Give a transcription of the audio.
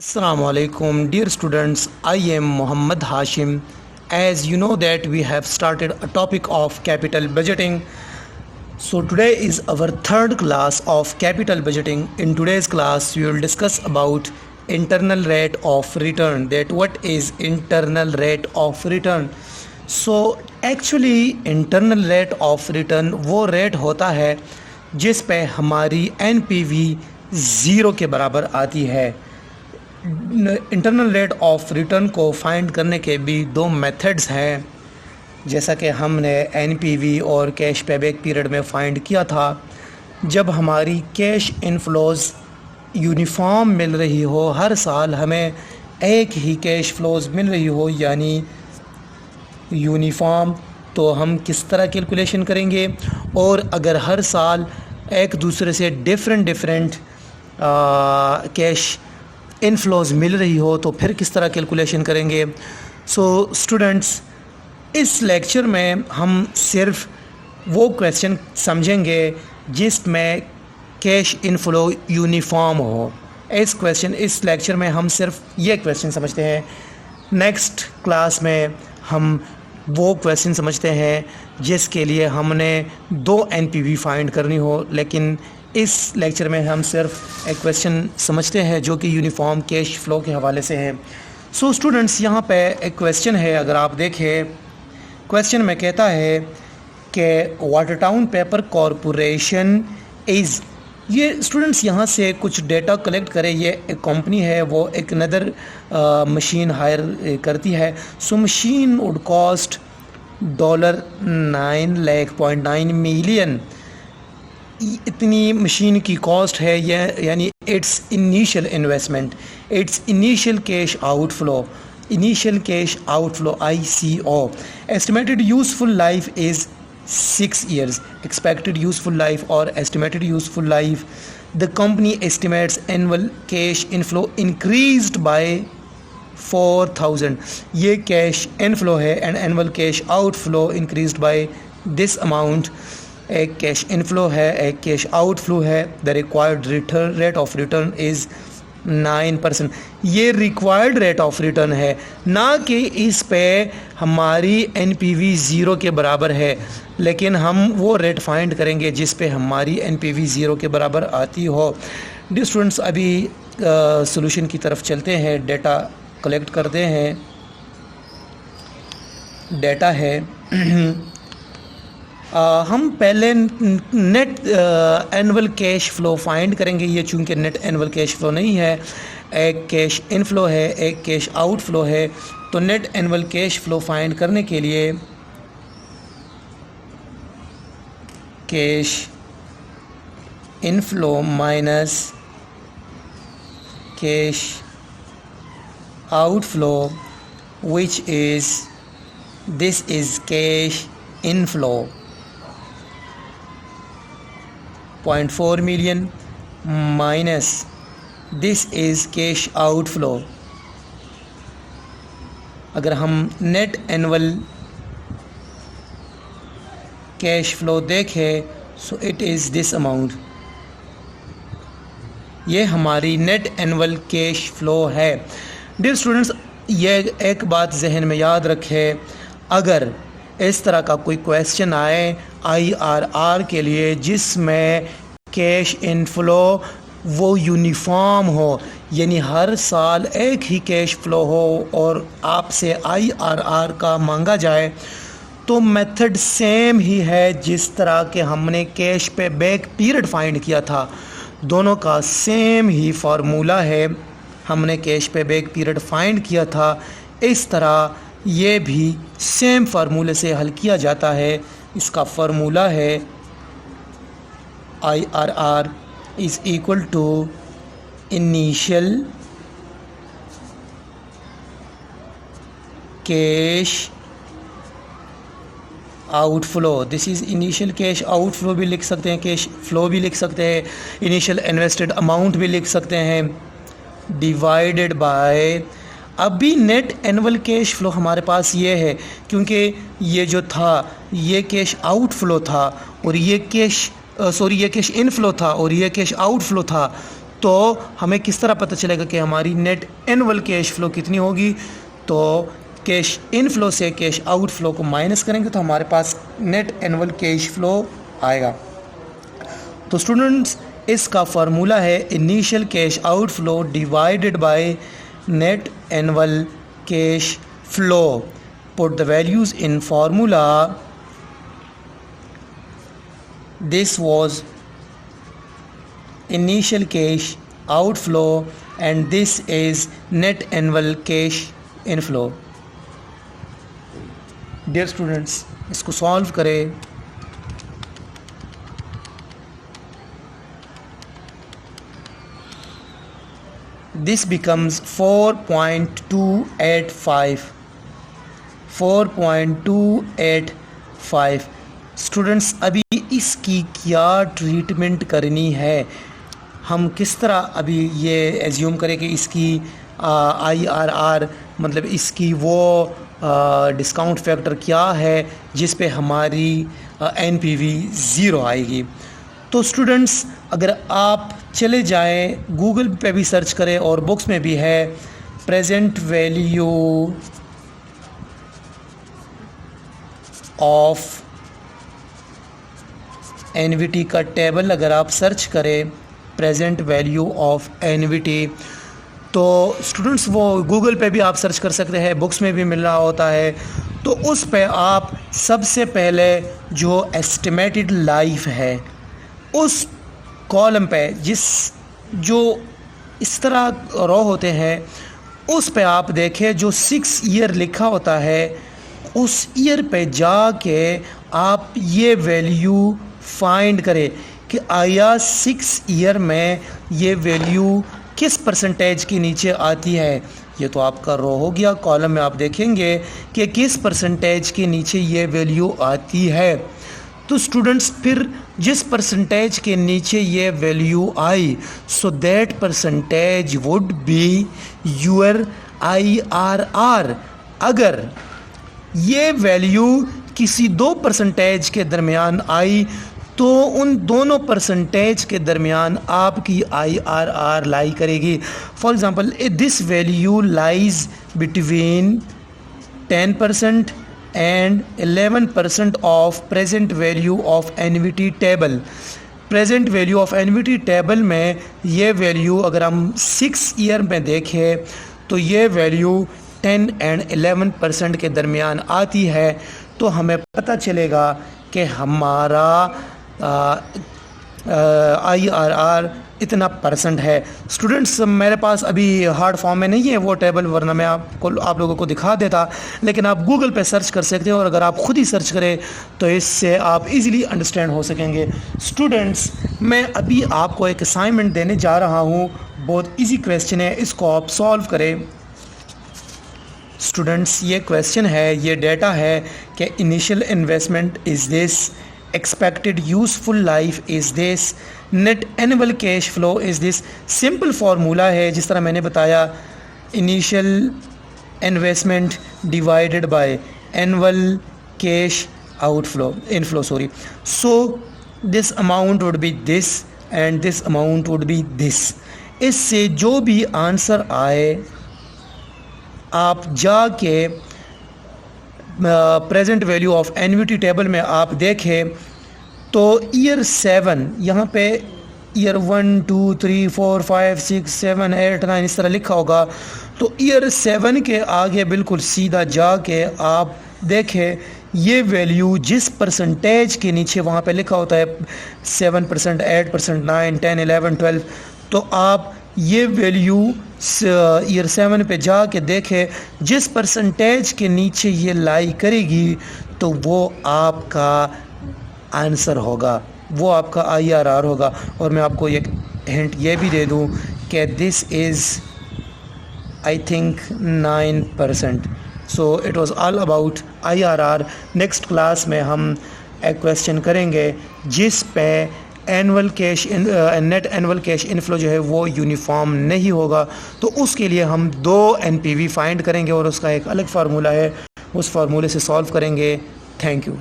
Assalamu alaikum, dear students. I am Muhammad Hashim. As you know that we have started a topic of capital budgeting. So today is our third class of capital budgeting. In today's class we will discuss about internal rate of return. That what is internal rate of return? So actually internal rate of return वो rate होता है जिस पे हमारी NPV zero के बराबर आती है। इंटरनल रेट ऑफ रिटर्न को फाइंड करने के भी दो मेथड्स हैं, जैसा कि हमने एनपीवी और कैश पेबैक पीरियड में फाइंड किया था। जब हमारी कैश इनफ्लोज यूनिफॉर्म मिल रही हो, हर साल हमें एक ही कैश फ्लोज मिल रही हो यानी यूनिफॉर्म, तो हम किस तरह कैलकुलेशन करेंगे। और अगर हर साल एक दूसरे से डिफरेंट कैश इनफ्लोज मिल रही हो तो फिर किस तरह कैलकुलेशन करेंगे। सो स्टूडेंट्स, इस लेक्चर में हम सिर्फ वो क्वेश्चन समझेंगे जिसमें कैश इनफ्लो यूनिफॉर्म हो। इस लेक्चर में हम सिर्फ ये क्वेश्चन समझते हैं। नेक्स्ट क्लास में हम वो क्वेश्चन समझते हैं जिसके लिए हमने दो एनपीवी फाइंड करनी हो, लेकिन इस लेक्चर में हम सिर्फ एक क्वेश्चन समझते हैं जो कि यूनिफॉर्म कैश फ्लो के हवाले से है। सो स्टूडेंट्स, यहाँ पे एक क्वेश्चन है, अगर आप देखें क्वेश्चन में कहता है कि water town paper corporation is, ये स्टूडेंट्स यहाँ से कुछ डेटा कलेक्ट करें। ये एक कंपनी है, वो एक नदर मशीन हायर करती है। So machine would cost $9.9 million, इतनी मशीन की कॉस्ट है ये, यानी it's initial investment, it's initial cash outflow ICO। Estimated useful life is 6 years। expected useful life or estimated useful life, the company estimates annual cash inflow increased by 4,000। ये cash inflow है and annual cash outflow increased by this amount. एक cash inflow है, एक cash outflow है। The required return rate of return is 9%। ये required rate of return है, ना कि इस पे हमारी एनपीवी ज़ीरो के बराबर है, लेकिन हम वो रेट फाइंड करेंगे जिस पे हमारी एनपीवी ज़ीरो के बराबर आती हो। डियर स्टूडेंट्स, अभी सॉल्यूशन की तरफ चलते हैं, डेटा कलेक्ट करते हैं। डेटा है हम पहले net annual cash flow find करेंगे। ये चूँकि नेट एनुअल कैश फ़्लो नहीं है, एक कैश इनफ्लो है, एक कैश आउटफ्लो है, तो net annual cash flow find करने के लिए cash inflow minus cash outflow, which is this is cash inflow 0.4 million minus this is cash outflow। अगर हम नेट एनुअल कैश फ्लो देखें so it is this amount. ये हमारी net annual cash flow है। Dear students, ये एक बात जहन में याद रखें, अगर इस तरह का कोई क्वेश्चन आए IRR के लिए जिसमें कैश इनफ्लो वो यूनिफॉर्म हो, यानी हर साल एक ही कैश फ्लो हो और आपसे IRR का मांगा जाए, तो मेथड सेम ही है जिस तरह के हमने कैश पे बैक पीरियड फाइंड किया था। दोनों का सेम ही फार्मूला है। हमने कैश पे बैक पीरियड फाइंड किया था, इस तरह ये भी सेम फार्मूले से हल किया जाता है। इसका फार्मूला है IRR is equal to initial cash outflow. This is initial cash outflow भी लिख सकते हैं, कैश फ्लो भी लिख सकते हैं, इनिशियल इन्वेस्टेड अमाउंट भी लिख सकते हैं, डिवाइडेड बाय, अभी नेट एनुअल कैश फ्लो हमारे पास ये है, क्योंकि ये जो था ये कैश आउटफ्लो था और ये कैश ये कैश इनफ्लो था और ये कैश आउटफ्लो था, तो हमें किस तरह पता चलेगा कि हमारी नेट एनुअल कैश फ्लो कितनी होगी? तो कैश इनफ्लो से कैश आउटफ्लो को माइनस करेंगे तो हमारे पास नेट एनुअल कैश फ्लो आएगा। तो स्टूडेंट्स, इसका फार्मूला है initial cash outflow divided by net annual cash flow. Put the values in formula. This was initial cash outflow and this is net annual cash inflow. Dear students, इसको solve करें। This becomes 4.285. 4.285। Students, अभी इसकी क्या treatment करनी है? हम किस तरह अभी ये एज्यूम करें कि इसकी IRR मतलब इसकी वो डिस्काउंट फैक्टर क्या है जिस पे हमारी NPV ज़ीरो आएगी? तो स्टूडेंट्स, अगर आप चले जाएं गूगल पे भी सर्च करें और बुक्स में भी है प्रेजेंट वैल्यू ऑफ एनवीटी का टेबल अगर आप सर्च करें प्रेजेंट वैल्यू ऑफ एनवीटी, तो स्टूडेंट्स वो गूगल पे भी आप सर्च कर सकते हैं, बुक्स में भी मिल रहा होता है। तो उस पे आप सबसे पहले जो एस्टिमेटेड लाइफ है उस कॉलम पे जो इस तरह रो होते हैं उस पे आप देखें जो 6 ईयर लिखा होता है, उस ईयर पे जाके आप ये वैल्यू फाइंड करें कि आया 6 ईयर में ये वैल्यू किस परसेंटेज के नीचे आती है। ये तो आपका रो हो गया। कॉलम में आप देखेंगे कि किस परसेंटेज के नीचे ये वैल्यू आती है। तो स्टूडेंट्स, फिर जिस परसेंटेज के नीचे ये value I, so that percentage would be your IRR। अगर ये वैल्यू किसी 2 परसेंटेज के दरमियान आई तो उन दोनों परसेंटेज के दरमियान आपकी IRR लाई करेगी। For example, this value lies between 10% and 11% of present value of NVT table. Present value of NVT table में ये वैल्यू अगर हम 6 ईयर में देखें तो ये वैल्यू 10 एंड 11% के दरमियान आती है। तो हमें पता चलेगा कि हमारा IRR इतना परसेंट है। स्टूडेंट्स, मेरे पास अभी हार्ड फॉर्म में नहीं है वो टेबल, वरना मैं आप लोगों को दिखा देता, लेकिन आप गूगल पे सर्च कर सकते हो और अगर आप खुद ही सर्च करें तो इससे आप इजीली अंडरस्टैंड हो सकेंगे। स्टूडेंट्स, मैं अभी आपको एक असाइनमेंट देने जा रहा हूँ, बहुत इजी क्वेश्चन है, इसको आप सॉल्व करें। स्टूडेंट्स, ये क्वेश्चन है, ये डेटा है कि initial investment is this, expected useful life is this, net annual cash flow is this. Simple formula है जिस तरह मैंने बताया, initial investment divided by annual cash outflow inflow so this amount would be this and this amount would be this. इससे जो भी answer आए आप जाके present value of NVT table में आप देखें तो ईयर 7 यहाँ पे ईयर 1 2 3 4 5 6 7 8 9 इस तरह लिखा होगा। तो ईयर 7 के आगे बिल्कुल सीधा जाके आप देखें ये वैल्यू जिस परसेंटेज के नीचे वहाँ पे लिखा होता है 7%, 8%, 9, 10, 11, 12, तो आप ये वैल्यू ईयर 7 पे जाके देखें जिस परसेंटेज के नीचे ये लाई करेगी तो वो आपका आंसर होगा, वो आपका IRR होगा। और मैं आपको एक हिंट ये भी दे दूं कि this is I think 9%। So it was all about IRR। Next class में हम एक क्वेश्चन करेंगे जिस पे annual cash net annual cash inflow जो है वो यूनिफॉर्म नहीं होगा, तो उसके लिए हम 2 NPV फाइंड करेंगे और उसका एक अलग फार्मूला है, उस फार्मूले से सॉल्व करेंगे। Thank you.